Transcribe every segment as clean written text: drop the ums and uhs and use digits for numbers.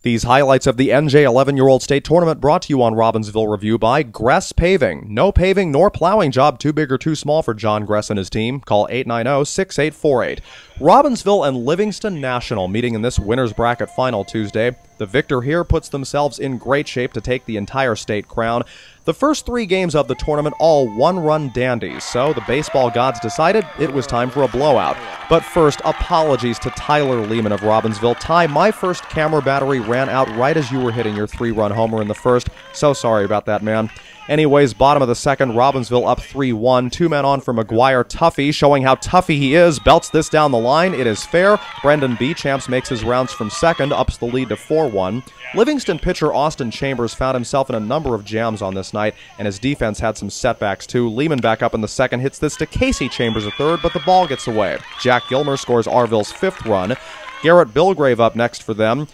These highlights of the NJ 11-year-old state tournament brought to you on Robbinsville Review by Gress Paving. No paving nor plowing job too big or too small for John Gress and his team. Call 890-6848. Robbinsville and Livingston National meeting in this winner's bracket final Tuesday. The victor here puts themselves in great shape to take the entire state crown. The first three games of the tournament all one-run dandies, so the baseball gods decided it was time for a blowout. But first, apologies to Tyler Lehman of Robbinsville. Ty, my first camera battery ran out right as you were hitting your three-run homer in the first. So sorry about that, man. Anyways, bottom of the second, Robbinsville up 3-1. Two men on for McGuire. Tuffy, showing how toughy he is, belts this down the line. It is fair. Brendan Beauchamps makes his rounds from second, ups the lead to 4-1. Livingston pitcher Austin Chambers found himself in a number of jams on this night, and his defense had some setbacks too. Lehman back up in the second, hits this to Casey Chambers at third, but the ball gets away. Jack Gilmer scores Arville's fifth run. Garrett Bilgrave up next for them.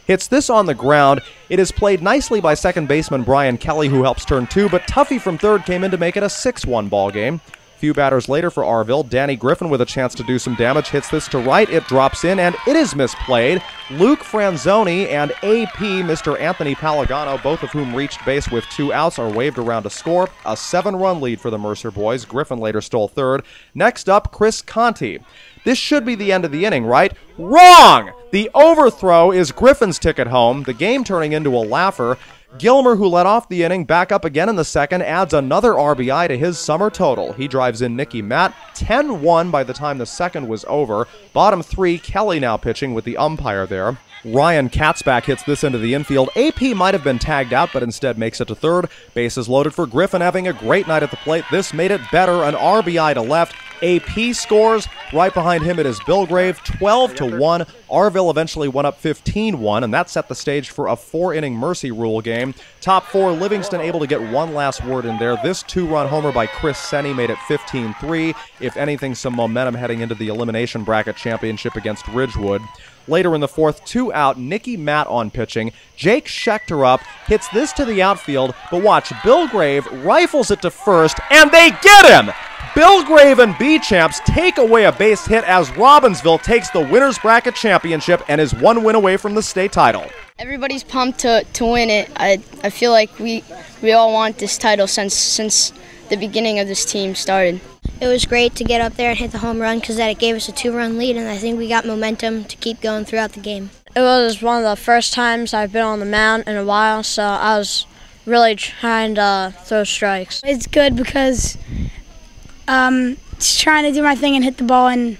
Hits this on the ground. It is played nicely by second baseman Brian Kelly, who helps turn two, but Tuffy from third came in to make it a 6-1 ball game. A few batters later for Arville, Danny Griffin with a chance to do some damage hits this to right. It drops in, and it is misplayed. Luke Franzoni and AP, Mr. Anthony Palagano, both of whom reached base with 2 outs, are waved around to score. A 7-run lead for the Mercer boys. Griffin later stole third. Next up, Chris Conti. This should be the end of the inning, right? Wrong! The overthrow is Griffin's ticket home, the game turning into a laugher. Gilmer, who led off the inning, back up again in the second, adds another RBI to his summer total. He drives in Nicky Matt, 10-1 by the time the second was over. Bottom three, Kelly now pitching with the umpire there. Ryan Katzbach hits this into the infield. AP might have been tagged out, but instead makes it to third. Bases loaded for Griffin, having a great night at the plate. This made it better, an RBI to left. AP scores. Right behind him it is Bilgrave, 12-1. Arville eventually went up 15-1, and that set the stage for a 4-inning Mercy Rule game. Top four, Livingston able to get one last word in there. This 2-run homer by Chris Senni made it 15-3. If anything, some momentum heading into the Elimination Bracket Championship against Ridgewood. Later in the fourth, 2 out, Nicky Matt on pitching. Jake Schechter up, hits this to the outfield, but watch, Bilgrave rifles it to first, and they get him! Bilgrave and Beauchamps take away a base hit as Robbinsville takes the Winners Bracket Championship and is 1 win away from the state title. Everybody's pumped to win it. I feel like we all want this title since the beginning of this team started. It was great to get up there and hit the home run because that it gave us a 2-run lead, and I think we got momentum to keep going throughout the game. It was one of the first times I've been on the mound in a while, so I was really trying to throw strikes. It's good because just trying to do my thing and hit the ball and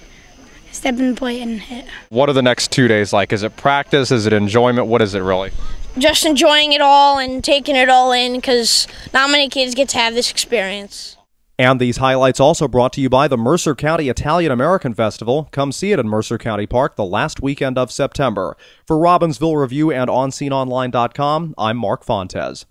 step in the plate and hit. What are the next 2 days like? Is it practice? Is it enjoyment? What is it really? Just enjoying it all and taking it all in because not many kids get to have this experience. And these highlights also brought to you by the Mercer County Italian-American Festival. Come see it in Mercer County Park the last weekend of September. For Robbinsville Review and OnSceneOnline.com, I'm Mark Fontes.